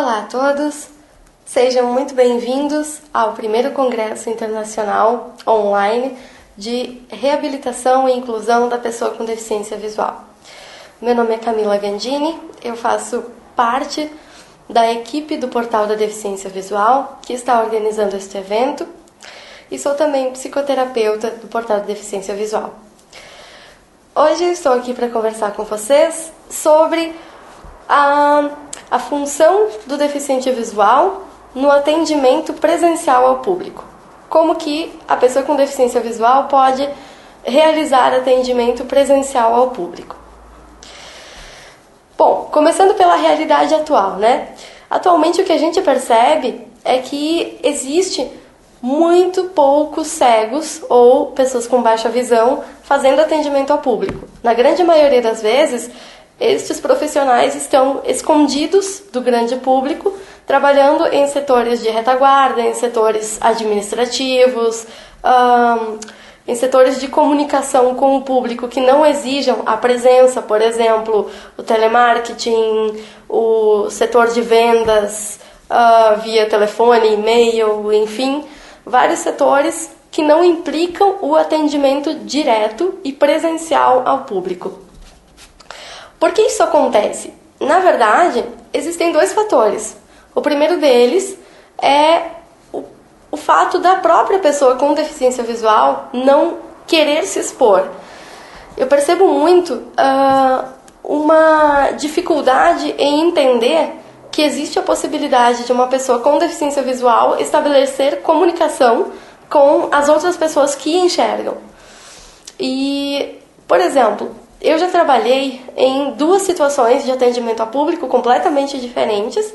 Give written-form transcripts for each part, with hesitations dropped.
Olá a todos, sejam muito bem-vindos ao primeiro Congresso Internacional Online de Reabilitação e Inclusão da Pessoa com Deficiência Visual. Meu nome é Camila Gandini, eu faço parte da equipe do Portal da Deficiência Visual, que está organizando este evento, e sou também psicoterapeuta do Portal da Deficiência Visual. Hoje eu estou aqui para conversar com vocês sobre a função do deficiente visual no atendimento presencial ao público. Como que a pessoa com deficiência visual pode realizar atendimento presencial ao público. Bom, começando pela realidade atual, né? Atualmente o que a gente percebe é que existe muito poucos cegos ou pessoas com baixa visão fazendo atendimento ao público. Na grande maioria das vezes, estes profissionais estão escondidos do grande público, trabalhando em setores de retaguarda, em setores administrativos, em setores de comunicação com o público que não exijam a presença, por exemplo, o telemarketing, o setor de vendas via telefone, e-mail, enfim, vários setores que não implicam o atendimento direto e presencial ao público. Por que isso acontece? Na verdade, existem dois fatores. O primeiro deles é o fato da própria pessoa com deficiência visual não querer se expor. Eu percebo muito uma dificuldade em entender que existe a possibilidade de uma pessoa com deficiência visual estabelecer comunicação com as outras pessoas que enxergam. E, por exemplo, eu já trabalhei em duas situações de atendimento a público completamente diferentes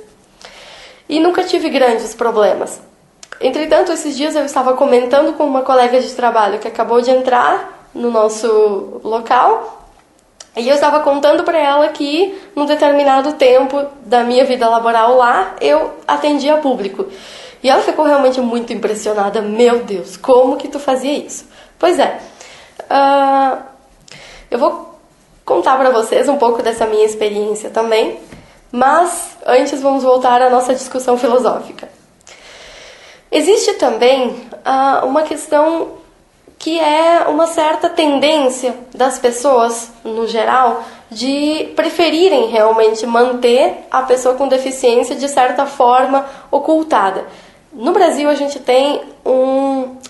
e nunca tive grandes problemas. Entretanto, esses dias eu estava comentando com uma colega de trabalho que acabou de entrar no nosso local e eu estava contando para ela que, num determinado tempo da minha vida laboral lá, eu atendia público. E ela ficou realmente muito impressionada. Meu Deus, como que tu fazia isso? Pois é, eu vou contar para vocês um pouco dessa minha experiência também, mas antes vamos voltar à nossa discussão filosófica. Existe também uma questão que é uma certa tendência das pessoas, no geral, de preferirem realmente manter a pessoa com deficiência de certa forma ocultada. No Brasil a gente tem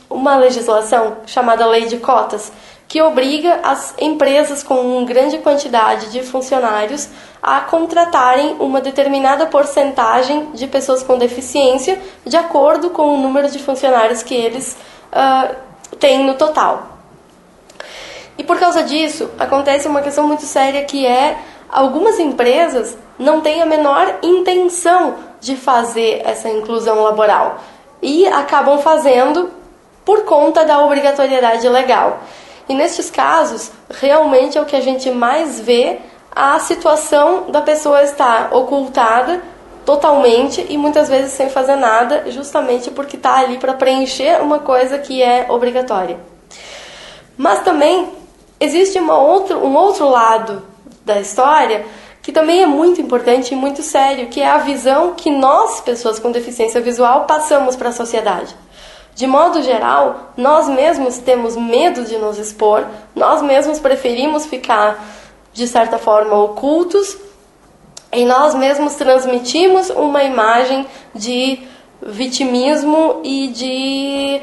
uma legislação chamada Lei de Cotas, que obriga as empresas com grande quantidade de funcionários a contratarem uma determinada porcentagem de pessoas com deficiência de acordo com o número de funcionários que eles têm no total. E por causa disso, acontece uma questão muito séria que é algumas empresas não têm a menor intenção de fazer essa inclusão laboral e acabam fazendo por conta da obrigatoriedade legal. E nestes casos, realmente é o que a gente mais vê, a situação da pessoa estar ocultada totalmente e muitas vezes sem fazer nada, justamente porque está ali para preencher uma coisa que é obrigatória. Mas também existe um outro lado da história que também é muito importante e muito sério, que é a visão que nós, pessoas com deficiência visual, passamos para a sociedade. De modo geral, nós mesmos temos medo de nos expor, nós mesmos preferimos ficar, de certa forma, ocultos, e nós mesmos transmitimos uma imagem de vitimismo e de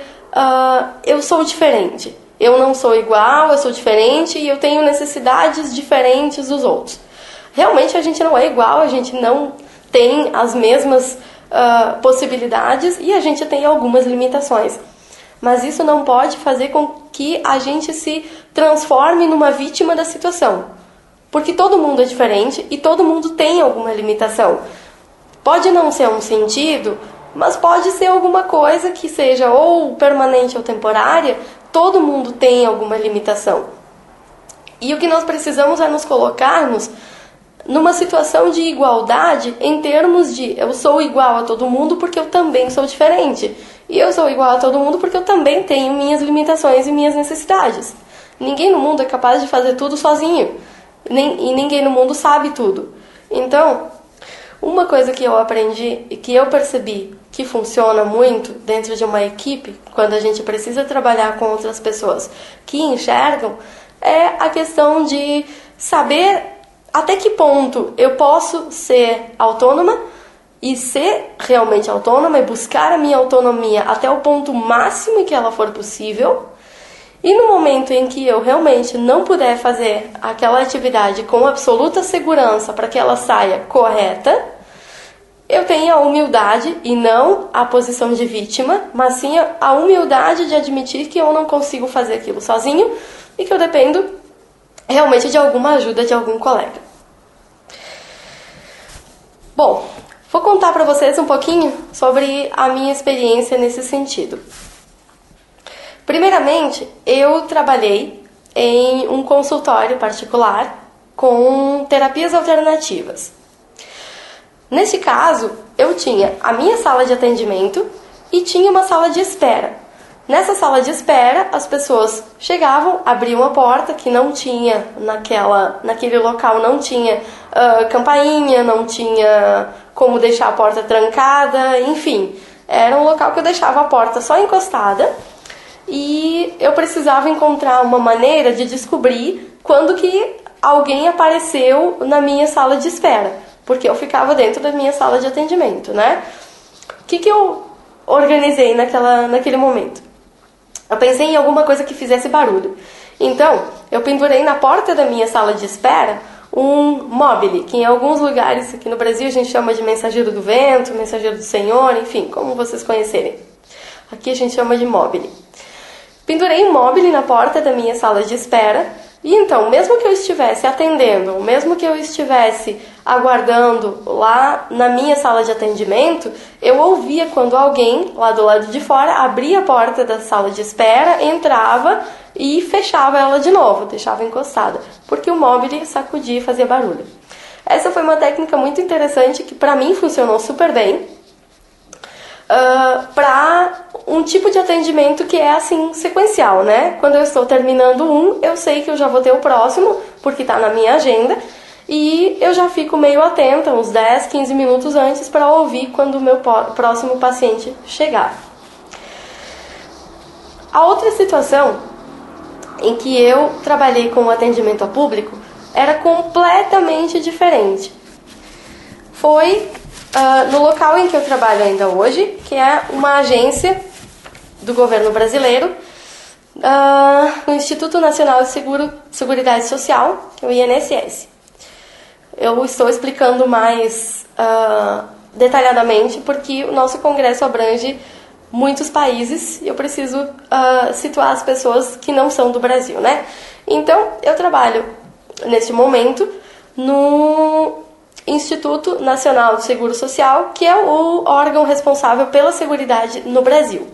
eu sou diferente, eu não sou igual, eu sou diferente e eu tenho necessidades diferentes dos outros. Realmente a gente não é igual, a gente não tem as mesmas possibilidades e a gente tem algumas limitações. Mas isso não pode fazer com que a gente se transforme numa vítima da situação. Porque todo mundo é diferente e todo mundo tem alguma limitação. Pode não ser um sentido, mas pode ser alguma coisa que seja ou permanente ou temporária. Todo mundo tem alguma limitação. E o que nós precisamos é nos colocarmos numa situação de igualdade em termos de eu sou igual a todo mundo porque eu também sou diferente. E eu sou igual a todo mundo porque eu também tenho minhas limitações e minhas necessidades. Ninguém no mundo é capaz de fazer tudo sozinho. E ninguém no mundo sabe tudo. Então, Uma coisa que eu aprendi e que eu percebi que funciona muito dentro de uma equipe, quando a gente precisa trabalhar com outras pessoas que enxergam, é a questão de saber até que ponto eu posso ser autônoma e ser realmente autônoma e buscar a minha autonomia até o ponto máximo em que ela for possível. E no momento em que eu realmente não puder fazer aquela atividade com absoluta segurança para que ela saia correta, eu tenho a humildade, e não a posição de vítima, mas sim a humildade de admitir que eu não consigo fazer aquilo sozinho e que eu dependo realmente de alguma ajuda de algum colega. Bom, vou contar para vocês um pouquinho sobre a minha experiência nesse sentido. Primeiramente, eu trabalhei em um consultório particular com terapias alternativas. Nesse caso, eu tinha a minha sala de atendimento e tinha uma sala de espera. Nessa sala de espera, as pessoas chegavam, abriam a porta, que não tinha naquele local, não tinha campainha, não tinha como deixar a porta trancada, enfim. Era um local que eu deixava a porta só encostada. E eu precisava encontrar uma maneira de descobrir quando que alguém apareceu na minha sala de espera, porque eu ficava dentro da minha sala de atendimento, né? O que eu organizei naquele momento? Eu pensei em alguma coisa que fizesse barulho. Então, eu pendurei na porta da minha sala de espera um mobile, que em alguns lugares aqui no Brasil a gente chama de mensageiro do vento, mensageiro do Senhor, enfim, como vocês conhecerem. Aqui a gente chama de mobile. Pendurei um mobile na porta da minha sala de espera e então, mesmo que eu estivesse atendendo, mesmo que eu estivesse aguardando lá na minha sala de atendimento, eu ouvia quando alguém lá do lado de fora abria a porta da sala de espera, entrava e fechava ela de novo, deixava encostada, porque o mobile sacudia e fazia barulho. Essa foi uma técnica muito interessante que para mim funcionou super bem. Para um tipo de atendimento que é assim sequencial, né? Quando eu estou terminando um, eu sei que eu já vou ter o próximo, porque está na minha agenda, e eu já fico meio atenta, uns 10, 15 minutos antes, para ouvir quando o meu próximo paciente chegar. A outra situação em que eu trabalhei com o atendimento ao público era completamente diferente. Foi no local em que eu trabalho ainda hoje, que é uma agência do governo brasileiro, o Instituto Nacional de Seguridade Social, que é o INSS. Eu estou explicando mais detalhadamente porque o nosso congresso abrange muitos países e eu preciso situar as pessoas que não são do Brasil, né? Então, eu trabalho neste momento no Instituto Nacional de Seguro Social, que é o órgão responsável pela seguridade no Brasil.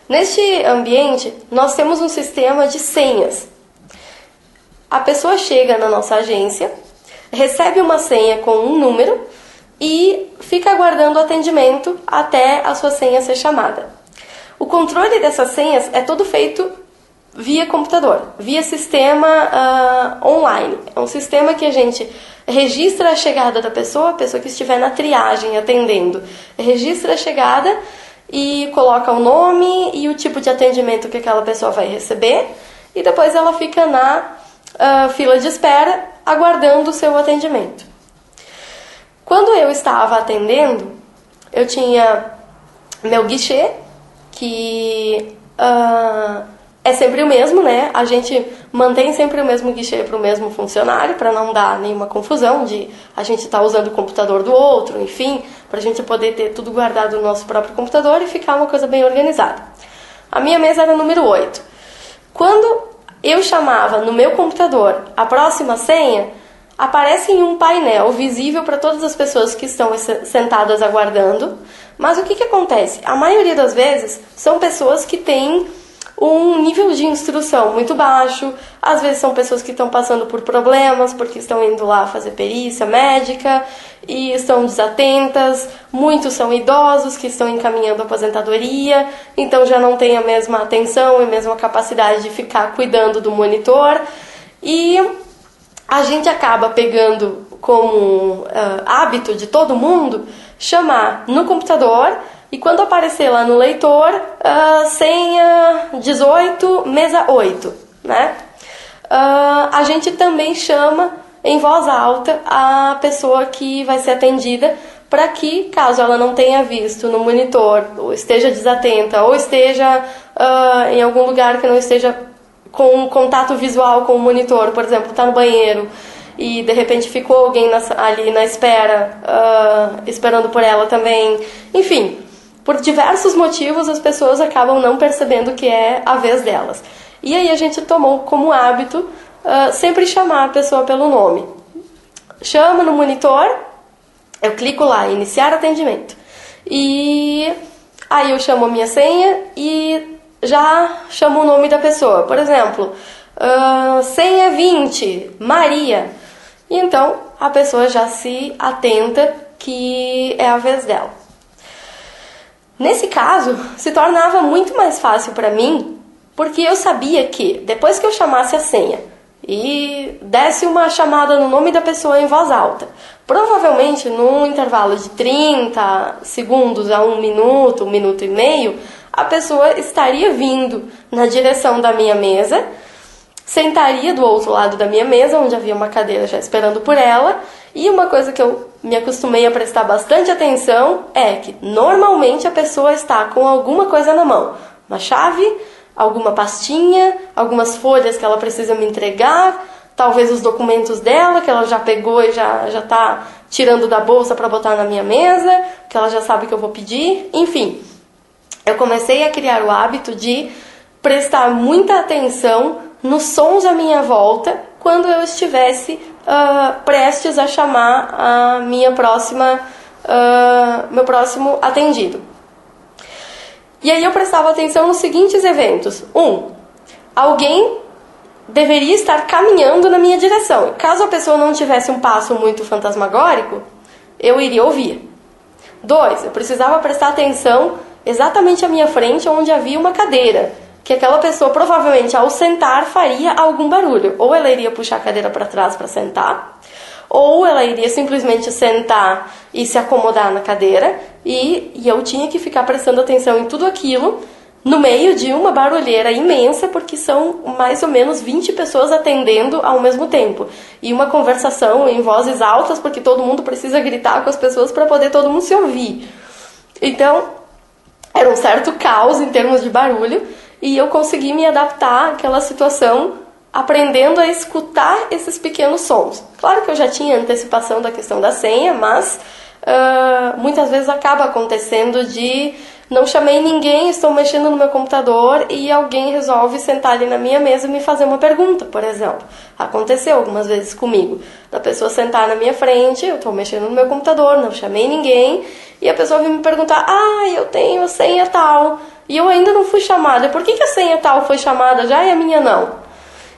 Neste ambiente, nós temos um sistema de senhas. A pessoa chega na nossa agência, recebe uma senha com um número e fica aguardando o atendimento até a sua senha ser chamada. O controle dessas senhas é todo feito via computador, via sistema online. É um sistema que a gente registra a chegada da pessoa, a pessoa que estiver na triagem atendendo, registra a chegada e coloca o nome e o tipo de atendimento que aquela pessoa vai receber e depois ela fica na fila de espera aguardando o seu atendimento. Quando eu estava atendendo, eu tinha meu guichê, que é sempre o mesmo, né? A gente mantém sempre o mesmo guichê para o mesmo funcionário, para não dar nenhuma confusão de a gente estar usando o computador do outro, enfim, para a gente poder ter tudo guardado no nosso próprio computador e ficar uma coisa bem organizada. A minha mesa era número 8. Quando eu chamava no meu computador a próxima senha, aparece em um painel visível para todas as pessoas que estão sentadas aguardando. Mas o que acontece? A maioria das vezes são pessoas que têm um nível de instrução muito baixo, às vezes são pessoas que estão passando por problemas, porque estão indo lá fazer perícia médica e estão desatentas, muitos são idosos que estão encaminhando a aposentadoria, então já não tem a mesma atenção e a mesma capacidade de ficar cuidando do monitor, e a gente acaba pegando como hábito de todo mundo chamar no computador e quando aparecer lá no leitor, senha 18, mesa 8, né? A gente também chama em voz alta a pessoa que vai ser atendida para que, caso ela não tenha visto no monitor, ou esteja desatenta, ou esteja em algum lugar que não esteja com contato visual com o monitor, por exemplo, está no banheiro e de repente ficou alguém ali na espera, esperando por ela também. Enfim, por diversos motivos as pessoas acabam não percebendo que é a vez delas. E aí a gente tomou como hábito sempre chamar a pessoa pelo nome. Chama no monitor, eu clico lá, iniciar atendimento. E aí eu chamo a minha senha e já chamo o nome da pessoa. Por exemplo, senha 20, Maria. E então a pessoa já se atenta que é a vez dela. Nesse caso, se tornava muito mais fácil para mim, porque eu sabia que depois que eu chamasse a senha e desse uma chamada no nome da pessoa em voz alta, provavelmente num intervalo de 30 segundos a 1 minuto e meio, a pessoa estaria vindo na direção da minha mesa, sentaria do outro lado da minha mesa, onde havia uma cadeira já esperando por ela, e uma coisa que eu me acostumei a prestar bastante atenção é que normalmente a pessoa está com alguma coisa na mão, uma chave, alguma pastinha, algumas folhas que ela precisa me entregar, talvez os documentos dela que ela já pegou e já está tirando da bolsa para botar na minha mesa, que ela já sabe que eu vou pedir, enfim. Eu comecei a criar o hábito de prestar muita atenção nos sons à minha volta quando eu estivesse prestes a chamar a minha meu próximo atendido. E aí eu prestava atenção nos seguintes eventos. Alguém deveria estar caminhando na minha direção. Caso a pessoa não tivesse um passo muito fantasmagórico, eu iria ouvir. 2, eu precisava prestar atenção exatamente à minha frente, onde havia uma cadeira, que aquela pessoa provavelmente ao sentar faria algum barulho. Ou ela iria puxar a cadeira para trás para sentar, ou ela iria simplesmente sentar e se acomodar na cadeira, e eu tinha que ficar prestando atenção em tudo aquilo no meio de uma barulheira imensa, porque são mais ou menos 20 pessoas atendendo ao mesmo tempo. E uma conversação em vozes altas, porque todo mundo precisa gritar com as pessoas para poder todo mundo se ouvir. Então, era um certo caos em termos de barulho, e eu consegui me adaptar àquela situação aprendendo a escutar esses pequenos sons. Claro que eu já tinha antecipação da questão da senha, mas muitas vezes acaba acontecendo de não chamei ninguém, estou mexendo no meu computador e alguém resolve sentar ali na minha mesa e me fazer uma pergunta, por exemplo. Aconteceu algumas vezes comigo, da pessoa sentar na minha frente, eu estou mexendo no meu computador, não chamei ninguém, e a pessoa vem me perguntar, eu tenho a senha tal, e eu ainda não fui chamada. Por que a senha tal foi chamada já e a minha não?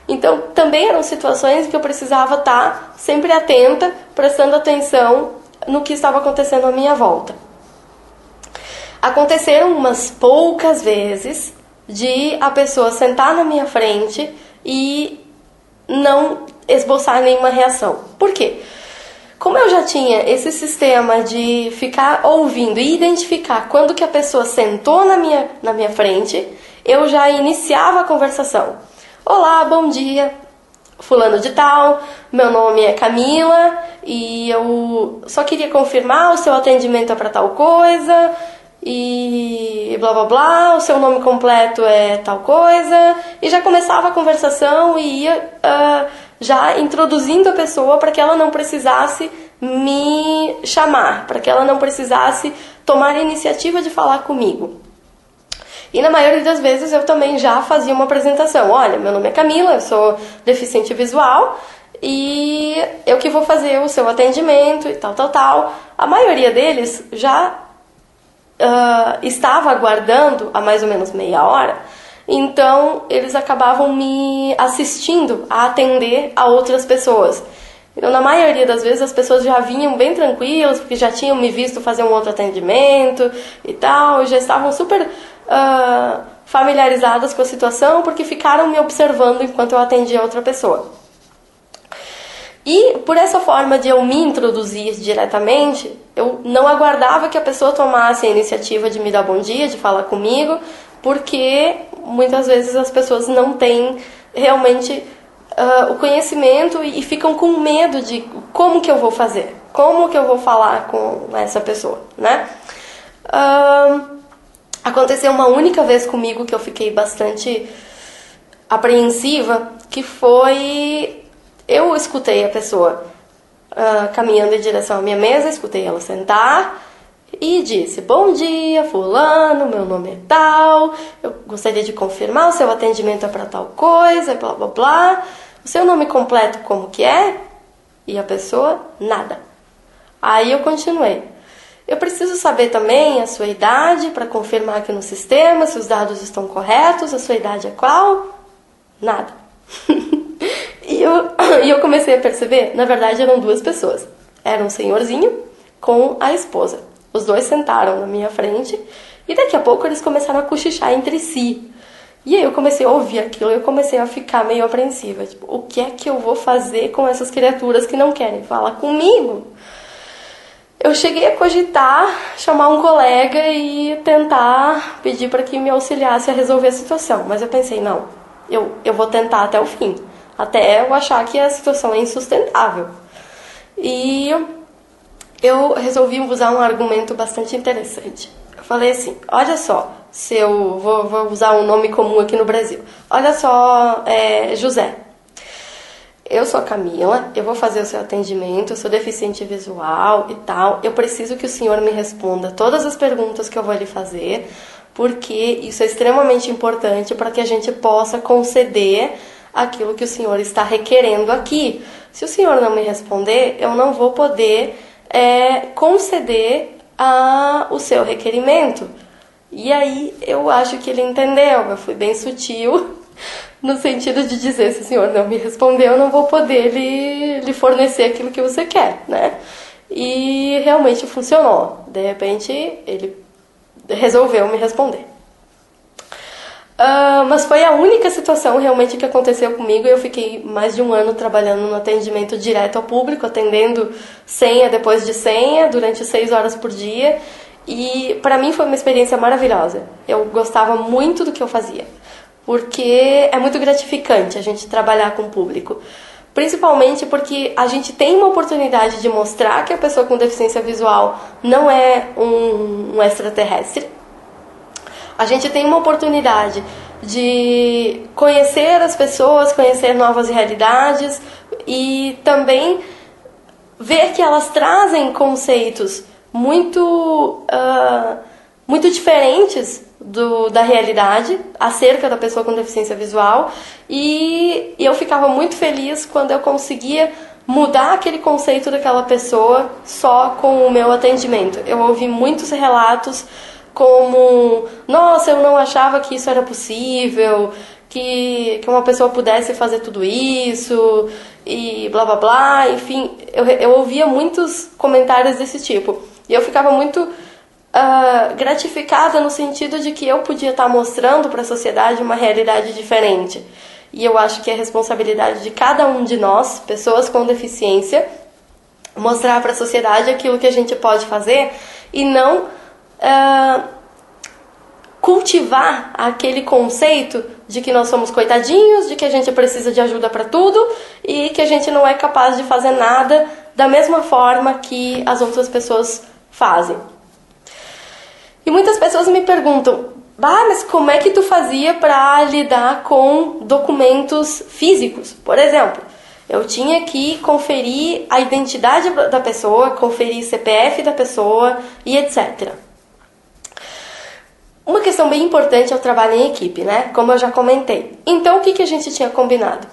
Então, também eram situações que eu precisava estar sempre atenta, prestando atenção no que estava acontecendo à minha volta. Aconteceram umas poucas vezes de a pessoa sentar na minha frente e não esboçar nenhuma reação. Por quê? Como eu já tinha esse sistema de ficar ouvindo e identificar quando que a pessoa sentou na minha frente, eu já iniciava a conversação. Olá, bom dia, fulano de tal, meu nome é Camila e eu só queria confirmar o seu atendimento é para tal coisa e blá blá blá, o seu nome completo é tal coisa, e já começava a conversação e ia já introduzindo a pessoa para que ela não precisasse me chamar, para que ela não precisasse tomar a iniciativa de falar comigo. E na maioria das vezes eu também já fazia uma apresentação. Olha, meu nome é Camila, eu sou deficiente visual e eu que vou fazer o seu atendimento e tal. A maioria deles já estava aguardando há mais ou menos meia hora, então eles acabavam me assistindo a atender a outras pessoas. Então, na maioria das vezes, as pessoas já vinham bem tranquilas, porque já tinham me visto fazer um outro atendimento e tal, e já estavam super familiarizadas com a situação, porque ficaram me observando enquanto eu atendia outra pessoa. E por essa forma de eu me introduzir diretamente, eu não aguardava que a pessoa tomasse a iniciativa de me dar bom dia, de falar comigo, porque muitas vezes as pessoas não têm realmente o conhecimento e ficam com medo de como que eu vou fazer, como que eu vou falar com essa pessoa, né? Aconteceu uma única vez comigo que eu fiquei bastante apreensiva, que foi... Eu escutei a pessoa caminhando em direção à minha mesa, escutei ela sentar e disse: bom dia, fulano, meu nome é tal, eu gostaria de confirmar, o seu atendimento é para tal coisa, blá blá blá, o seu nome completo como que é? E a pessoa, nada. Aí eu continuei: eu preciso saber também a sua idade para confirmar aqui no sistema se os dados estão corretos, a sua idade é qual? Nada. E eu comecei a perceber, na verdade eram duas pessoas. Era um senhorzinho com a esposa. Os dois sentaram na minha frente e daqui a pouco eles começaram a cochichar entre si. E aí eu comecei a ouvir aquilo e eu comecei a ficar meio apreensiva. Tipo, o que é que eu vou fazer com essas criaturas que não querem falar comigo? Eu cheguei a cogitar chamar um colega e tentar pedir para que me auxiliasse a resolver a situação. Mas eu pensei, não, eu vou tentar até o fim. Até eu achar que a situação é insustentável. E eu resolvi usar um argumento bastante interessante. Eu falei assim: olha só, se eu vou usar um nome comum aqui no Brasil. Olha só, José. Eu sou a Camila, eu vou fazer o seu atendimento, eu sou deficiente visual e tal. Eu preciso que o senhor me responda todas as perguntas que eu vou lhe fazer, porque isso é extremamente importante para que a gente possa conceder aquilo que o senhor está requerendo aqui. Se o senhor não me responder, eu não vou poder conceder o seu requerimento. E aí eu acho que ele entendeu. Eu fui bem sutil no sentido de dizer: se o senhor não me responder, eu não vou poder lhe fornecer aquilo que você quer, né? E realmente funcionou. De repente ele resolveu me responder. Mas foi a única situação realmente que aconteceu comigo. Eu fiquei mais de um ano trabalhando no atendimento direto ao público, atendendo senha depois de senha, durante 6 horas por dia. E para mim foi uma experiência maravilhosa. Eu gostava muito do que eu fazia, porque é muito gratificante a gente trabalhar com o público. Principalmente porque a gente tem uma oportunidade de mostrar que a pessoa com deficiência visual não é um extraterrestre. A gente tem uma oportunidade de conhecer as pessoas, conhecer novas realidades e também ver que elas trazem conceitos muito diferentes da realidade acerca da pessoa com deficiência visual. E eu ficava muito feliz quando eu conseguia mudar aquele conceito daquela pessoa só com o meu atendimento. Eu ouvi muitos relatos como: nossa, eu não achava que isso era possível, que uma pessoa pudesse fazer tudo isso, e blá blá blá. Enfim, eu ouvia muitos comentários desse tipo. E eu ficava muito gratificada no sentido de que eu podia estar mostrando para a sociedade uma realidade diferente. E eu acho que é responsabilidade de cada um de nós, pessoas com deficiência, mostrar para a sociedade aquilo que a gente pode fazer e não cultivar aquele conceito de que nós somos coitadinhos, de que a gente precisa de ajuda para tudo e que a gente não é capaz de fazer nada da mesma forma que as outras pessoas fazem. E muitas pessoas me perguntam: mas como é que tu fazia para lidar com documentos físicos? Por exemplo, eu tinha que conferir a identidade da pessoa, conferir CPF da pessoa e etc. Uma questão bem importante é o trabalho em equipe, né? Como eu já comentei. Então, o que a gente tinha combinado?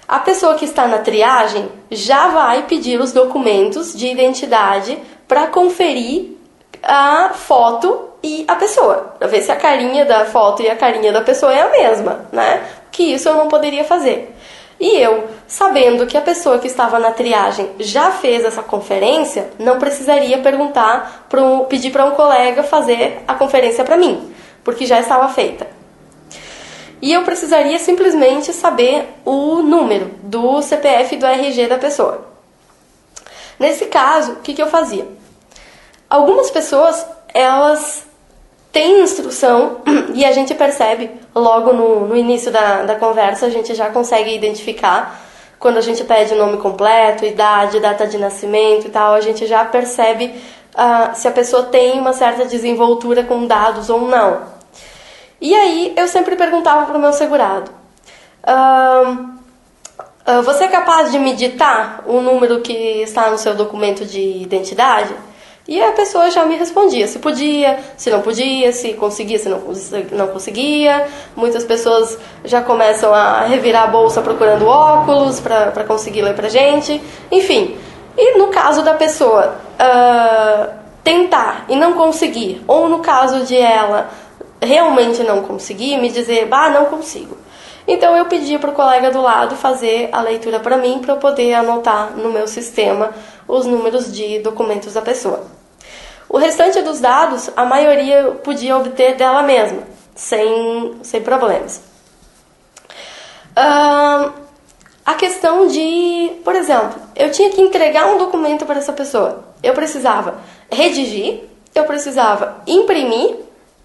A pessoa que está na triagem já vai pedir os documentos de identidade para conferir a foto e a pessoa, para ver se a carinha da foto e a carinha da pessoa é a mesma, né? Que isso eu não poderia fazer. E eu, sabendo que a pessoa que estava na triagem já fez essa conferência, não precisaria pedir para um colega fazer a conferência para mim, porque já estava feita. e eu precisaria simplesmente saber o número do CPF e do RG da pessoa. Nesse caso, o que eu fazia? Algumas pessoas, elas têm instrução e a gente percebe logo no início da conversa, a gente já consegue identificar quando a gente pede o nome completo, idade, data de nascimento e tal, a gente já percebe se a pessoa tem uma certa desenvoltura com dados ou não. E aí eu sempre perguntava para o meu segurado, você é capaz de me ditar o número que está no seu documento de identidade? E a pessoa já me respondia se podia, se não podia, se conseguia, se não conseguia. Muitas pessoas já começam a revirar a bolsa procurando óculos para conseguir ler pra gente. Enfim, e no caso da pessoa tentar e não conseguir, ou no caso de ela realmente não conseguir, me dizer, não consigo. Então eu pedi para o colega do lado fazer a leitura para mim, para eu poder anotar no meu sistema os números de documentos da pessoa. O restante dos dados, a maioria eu podia obter dela mesma, sem problemas. A questão de, por exemplo, eu tinha que entregar um documento para essa pessoa. Eu precisava redigir, eu precisava imprimir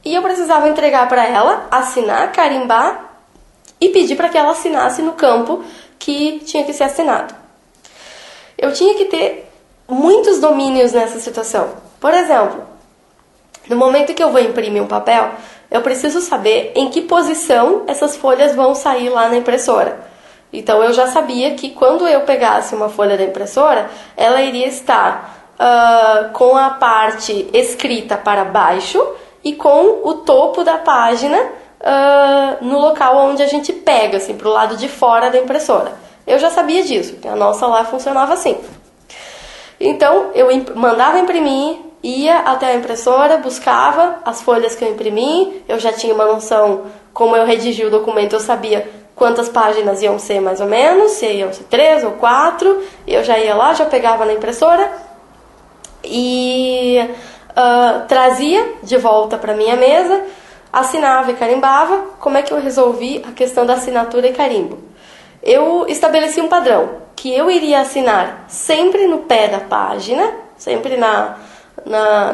e eu precisava entregar para ela, assinar, carimbar e pedir para que ela assinasse no campo que tinha que ser assinado. Eu tinha que ter muitos domínios nessa situação. Por exemplo, no momento que eu vou imprimir um papel, eu preciso saber em que posição essas folhas vão sair lá na impressora. Então eu já sabia que quando eu pegasse uma folha da impressora, ela iria estar com a parte escrita para baixo e com o topo da página no local onde a gente pega, assim, para o lado de fora da impressora. Eu já sabia disso, que a nossa lá funcionava assim. Então, eu mandava imprimir, ia até a impressora, buscava as folhas que eu imprimi, eu já tinha uma noção, como eu redigi o documento, eu sabia quantas páginas iam ser mais ou menos, se iam ser 3 ou 4, eu já ia lá, já pegava na impressora e trazia de volta para minha mesa, assinava e carimbava. Como é que eu resolvi a questão da assinatura e carimbo? Eu estabeleci um padrão, que eu iria assinar sempre no pé da página, sempre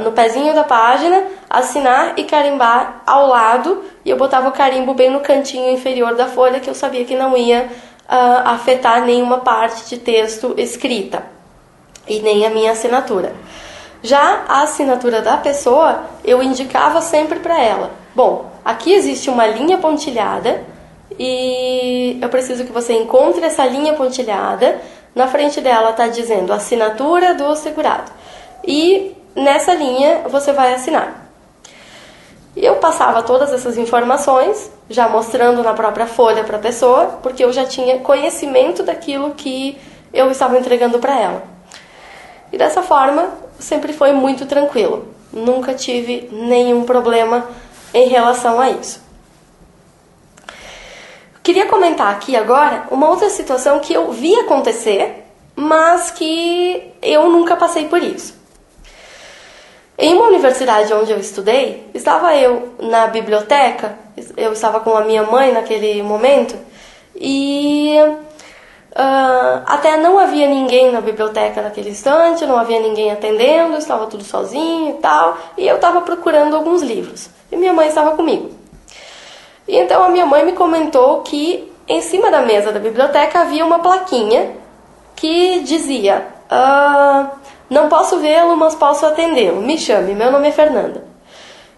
no pezinho da página, assinar e carimbar ao lado, e eu botava o carimbo bem no cantinho inferior da folha, que eu sabia que não ia afetar nenhuma parte de texto escrita, e nem a minha assinatura. Já a assinatura da pessoa, eu indicava sempre para ela. Bom, aqui existe uma linha pontilhada e eu preciso que você encontre essa linha pontilhada. Na frente dela está dizendo assinatura do segurado. E nessa linha você vai assinar. E eu passava todas essas informações, já mostrando na própria folha para a pessoa, porque eu já tinha conhecimento daquilo que eu estava entregando para ela. E dessa forma, sempre foi muito tranquilo. Nunca tive nenhum problema em relação a isso. Queria comentar aqui agora uma outra situação que eu vi acontecer, mas que eu nunca passei por isso. Em uma universidade onde eu estudei, estava eu na biblioteca, eu estava com a minha mãe naquele momento, e até não havia ninguém na biblioteca naquele instante, não havia ninguém atendendo, estava tudo sozinho e tal, e eu estava procurando alguns livros, e minha mãe estava comigo. E então a minha mãe me comentou que em cima da mesa da biblioteca havia uma plaquinha que dizia: não posso vê-lo, mas posso atendê-lo, me chame, meu nome é Fernanda.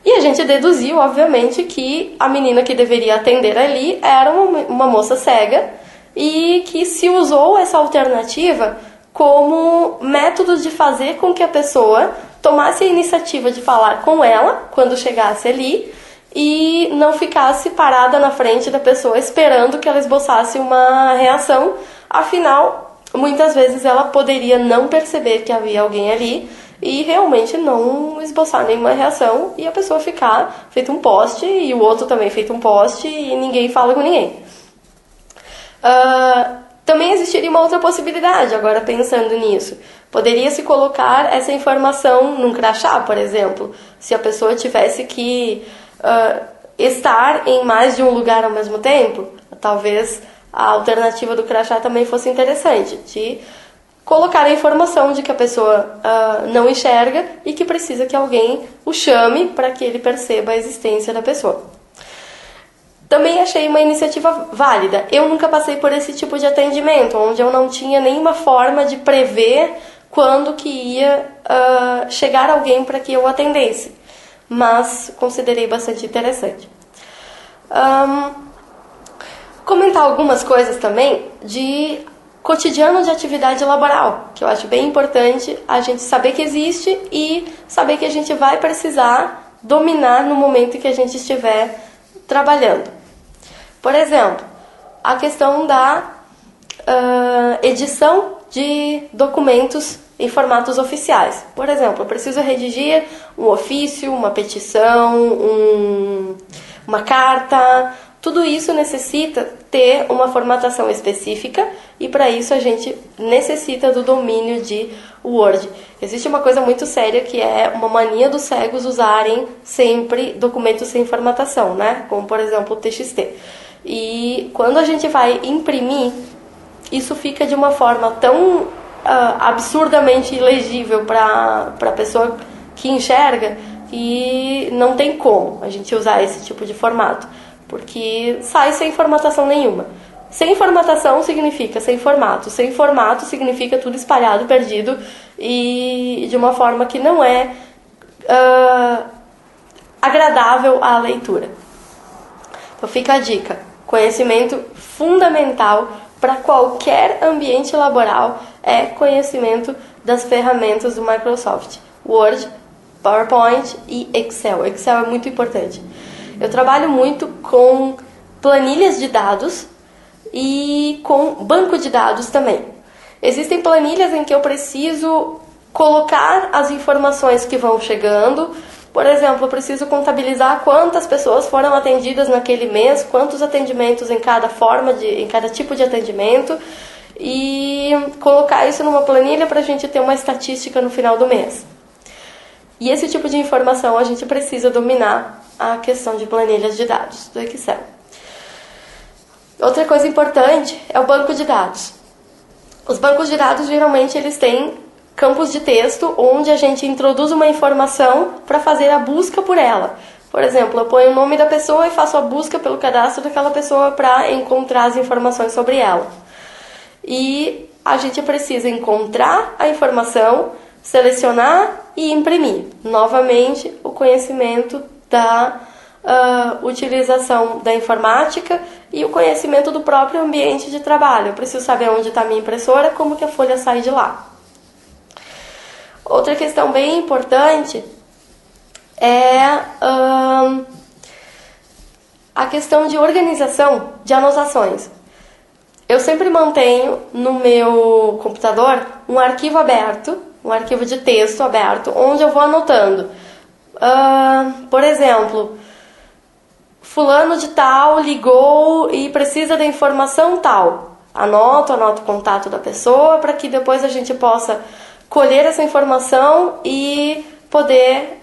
E a gente deduziu, obviamente, que a menina que deveria atender ali era uma moça cega, e que se usou essa alternativa como método de fazer com que a pessoa tomasse a iniciativa de falar com ela quando chegasse ali e não ficasse parada na frente da pessoa esperando que ela esboçasse uma reação. Afinal, muitas vezes ela poderia não perceber que havia alguém ali e realmente não esboçar nenhuma reação e a pessoa ficar feito um poste e o outro também feito um poste e ninguém fala com ninguém. Também existiria uma outra possibilidade, agora pensando nisso. Poderia-se colocar essa informação num crachá, por exemplo. Se a pessoa tivesse que estar em mais de um lugar ao mesmo tempo, talvez a alternativa do crachá também fosse interessante, de colocar a informação de que a pessoa não enxerga e que precisa que alguém o chame para que ele perceba a existência da pessoa. Também achei uma iniciativa válida. Eu nunca passei por esse tipo de atendimento, onde eu não tinha nenhuma forma de prever quando que ia chegar alguém para que eu atendesse, mas considerei bastante interessante. Comentar algumas coisas também de cotidiano de atividade laboral, que eu acho bem importante a gente saber que existe e saber que a gente vai precisar dominar no momento em que a gente estiver trabalhando. Por exemplo, a questão da edição de documentos em formatos oficiais. Por exemplo, eu preciso redigir um ofício, uma petição, uma carta. Tudo isso necessita ter uma formatação específica e para isso a gente necessita do domínio de Word. Existe uma coisa muito séria que é uma mania dos cegos usarem sempre documentos sem formatação, né? Como por exemplo o TXT. E quando a gente vai imprimir, isso fica de uma forma tão absurdamente ilegível para a pessoa que enxerga que não tem como a gente usar esse tipo de formato, porque sai sem formatação nenhuma. Sem formatação significa sem formato significa tudo espalhado, perdido e de uma forma que não é agradável à leitura. Então fica a dica, conhecimento fundamental para qualquer ambiente laboral é conhecimento das ferramentas do Microsoft, Word, PowerPoint e Excel. Excel é muito importante. Eu trabalho muito com planilhas de dados e com banco de dados também. Existem planilhas em que eu preciso colocar as informações que vão chegando. Por exemplo, eu preciso contabilizar quantas pessoas foram atendidas naquele mês, quantos atendimentos em cada tipo de atendimento e colocar isso numa planilha para a gente ter uma estatística no final do mês. E esse tipo de informação a gente precisa dominar a questão de planilhas de dados do Excel. Outra coisa importante é o banco de dados. Os bancos de dados geralmente eles têm campos de texto onde a gente introduz uma informação para fazer a busca por ela. Por exemplo, eu ponho o nome da pessoa e faço a busca pelo cadastro daquela pessoa para encontrar as informações sobre ela. E a gente precisa encontrar a informação, selecionar e imprimir. Novamente, o conhecimento da utilização da informática e o conhecimento do próprio ambiente de trabalho. Eu preciso saber onde está a minha impressora, como que a folha sai de lá. Outra questão bem importante é a questão de organização de anotações. Eu sempre mantenho no meu computador um arquivo aberto, um arquivo de texto aberto, onde eu vou anotando. Por exemplo, fulano de tal ligou e precisa da informação tal. Anoto o contato da pessoa para que depois a gente possa colher essa informação e poder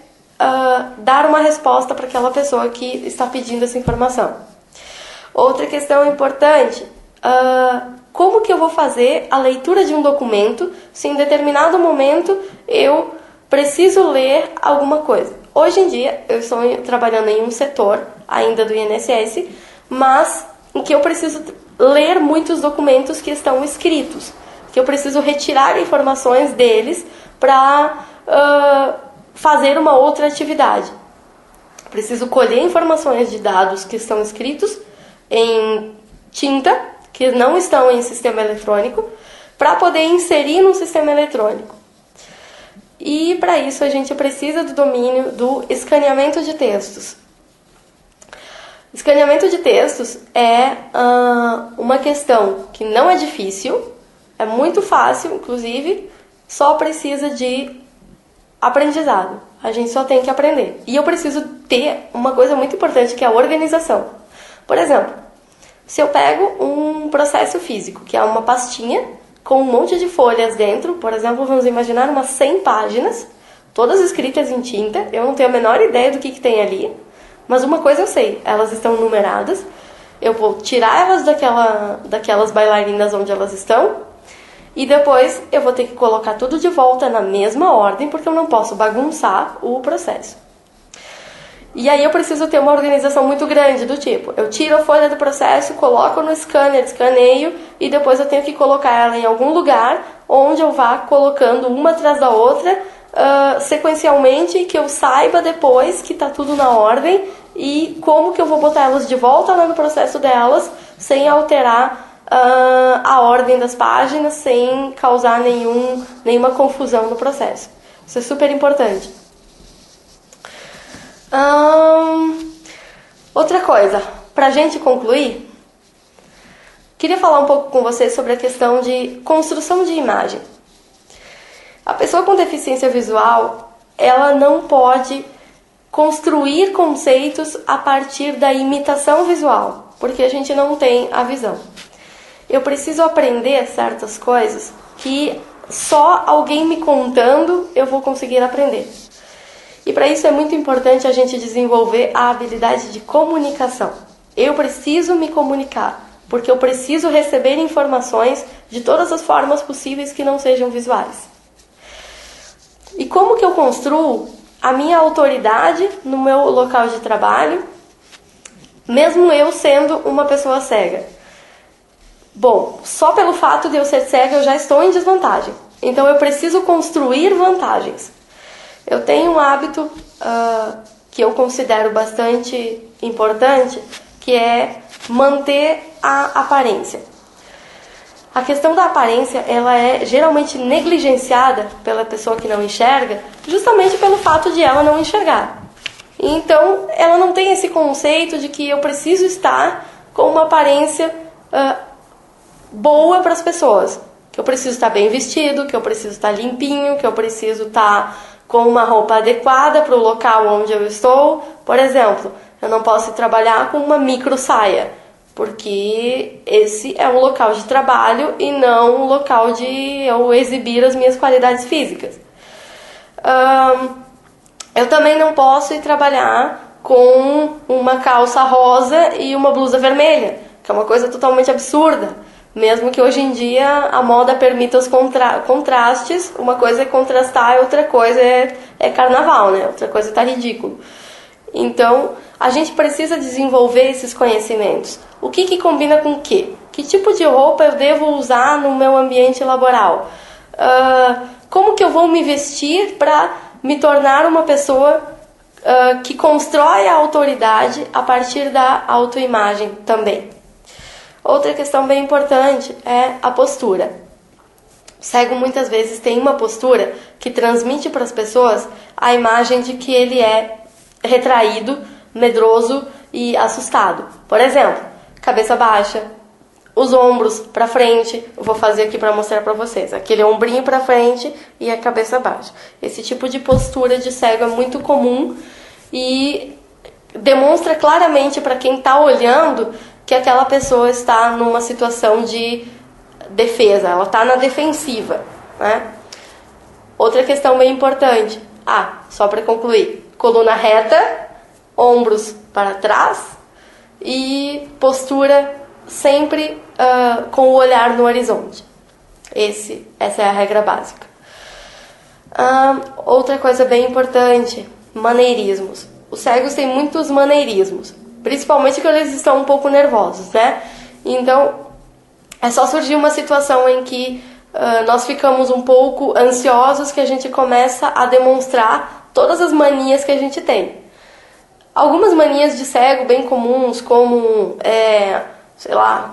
dar uma resposta para aquela pessoa que está pedindo essa informação. Outra questão importante, como que eu vou fazer a leitura de um documento se em determinado momento eu preciso ler alguma coisa. Hoje em dia eu estou trabalhando em um setor ainda do INSS, mas em que eu preciso ler muitos documentos que estão escritos, que eu preciso retirar informações deles para fazer uma outra atividade. Preciso colher informações de dados que estão escritos em tinta, que não estão em sistema eletrônico, para poder inserir no sistema eletrônico. E para isso a gente precisa do domínio do escaneamento de textos. Escaneamento de textos é uma questão que não é difícil, é muito fácil, inclusive, só precisa de aprendizado. A gente só tem que aprender. E eu preciso ter uma coisa muito importante, que é a organização. Por exemplo, se eu pego um processo físico, que é uma pastinha com um monte de folhas dentro, por exemplo, vamos imaginar umas 100 páginas, todas escritas em tinta, eu não tenho a menor ideia do que tem ali, Mas uma coisa eu sei, elas estão numeradas, eu vou tirar elas daquelas bailarinas onde elas estão, e depois eu vou ter que colocar tudo de volta na mesma ordem, porque eu não posso bagunçar o processo. E aí eu preciso ter uma organização muito grande, do tipo, eu tiro a folha do processo, coloco no scanner, escaneio, e depois eu tenho que colocar ela em algum lugar, onde eu vá colocando uma atrás da outra, sequencialmente, que eu saiba depois que está tudo na ordem, e como que eu vou botar elas de volta lá no processo delas, sem alterar a ordem das páginas, sem causar nenhuma confusão no processo. Isso é super importante. Outra coisa, pra gente concluir, queria falar um pouco com vocês sobre a questão de construção de imagem. A pessoa com deficiência visual, ela não pode construir conceitos a partir da imitação visual, porque a gente não tem a visão. Eu preciso aprender certas coisas que só alguém me contando eu vou conseguir aprender. E para isso é muito importante a gente desenvolver a habilidade de comunicação. Eu preciso me comunicar, porque eu preciso receber informações de todas as formas possíveis que não sejam visuais. E como que eu construo a minha autoridade no meu local de trabalho, mesmo eu sendo uma pessoa cega? Bom, só pelo fato de eu ser cega eu já estou em desvantagem. Então eu preciso construir vantagens. Eu tenho um hábito que eu considero bastante importante, que é manter a aparência. A questão da aparência, ela é geralmente negligenciada pela pessoa que não enxerga, justamente pelo fato de ela não enxergar. Então, ela não tem esse conceito de que eu preciso estar com uma aparência boa para as pessoas. Que eu preciso estar bem vestido, que eu preciso estar limpinho, que eu preciso estar com uma roupa adequada para o local onde eu estou. Por exemplo, eu não posso trabalhar com uma micro saia, porque esse é um local de trabalho e não um local de eu exibir as minhas qualidades físicas. Eu também não posso ir trabalhar com uma calça rosa e uma blusa vermelha, que é uma coisa totalmente absurda. Mesmo que hoje em dia a moda permita os contrastes, uma coisa é contrastar e outra coisa é carnaval, né? Outra coisa tá ridículo. Então, a gente precisa desenvolver esses conhecimentos. O que combina com o quê? Que tipo de roupa eu devo usar no meu ambiente laboral? Como que eu vou me vestir para me tornar uma pessoa que constrói a autoridade a partir da autoimagem também? Outra questão bem importante é a postura. O cego muitas vezes tem uma postura que transmite para as pessoas a imagem de que ele é retraído, medroso e assustado. Por exemplo, cabeça baixa, os ombros para frente. Eu vou fazer aqui para mostrar para vocês. Aquele ombrinho para frente e a cabeça baixa. Esse tipo de postura de cego é muito comum e demonstra claramente para quem está olhando que aquela pessoa está numa situação de defesa, ela está na defensiva, né? Outra questão bem importante, só para concluir, coluna reta, ombros para trás e postura sempre com o olhar no horizonte. Essa é a regra básica. Outra coisa bem importante, maneirismos. Os cegos têm muitos maneirismos, principalmente quando eles estão um pouco nervosos, né? Então, é só surgir uma situação em que nós ficamos um pouco ansiosos que a gente começa a demonstrar todas as manias que a gente tem. Algumas manias de cego bem comuns, como,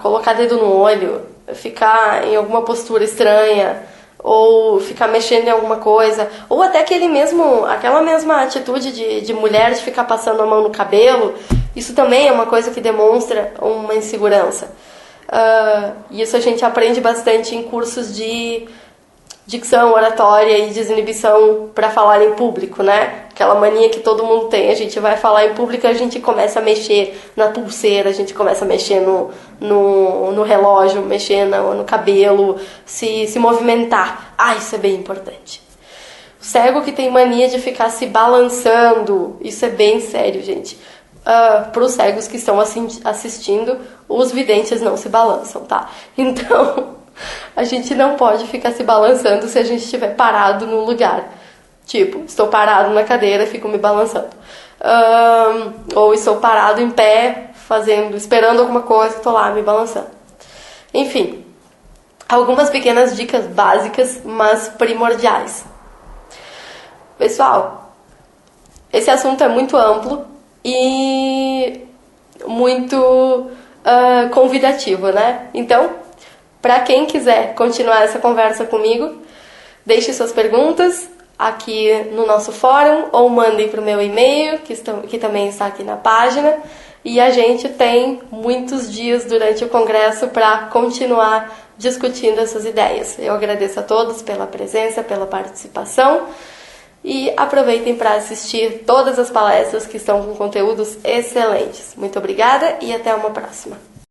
colocar dedo no olho, ficar em alguma postura estranha, ou ficar mexendo em alguma coisa, ou até aquela mesma atitude de mulher de ficar passando a mão no cabelo. Isso também é uma coisa que demonstra uma insegurança. Isso a gente aprende bastante em cursos de dicção, oratória e desinibição para falar em público, né? Aquela mania que todo mundo tem. A gente vai falar em público e a gente começa a mexer na pulseira, a gente começa a mexer no relógio, mexer no cabelo, se movimentar. Isso é bem importante. O cego que tem mania de ficar se balançando, isso é bem sério, gente. para os cegos que estão assistindo, os videntes não se balançam, tá? Então, a gente não pode ficar se balançando se a gente estiver parado no lugar. Tipo, estou parado na cadeira, fico me balançando. Ou estou parado em pé, esperando alguma coisa, estou lá me balançando. Enfim, algumas pequenas dicas básicas, mas primordiais. Pessoal, esse assunto é muito amplo e muito convidativo, né? Então, para quem quiser continuar essa conversa comigo, deixe suas perguntas aqui no nosso fórum ou mandem para o meu e-mail, que também está aqui na página. E a gente tem muitos dias durante o congresso para continuar discutindo essas ideias. Eu agradeço a todos pela presença, pela participação e aproveitem para assistir todas as palestras que estão com conteúdos excelentes. Muito obrigada e até uma próxima.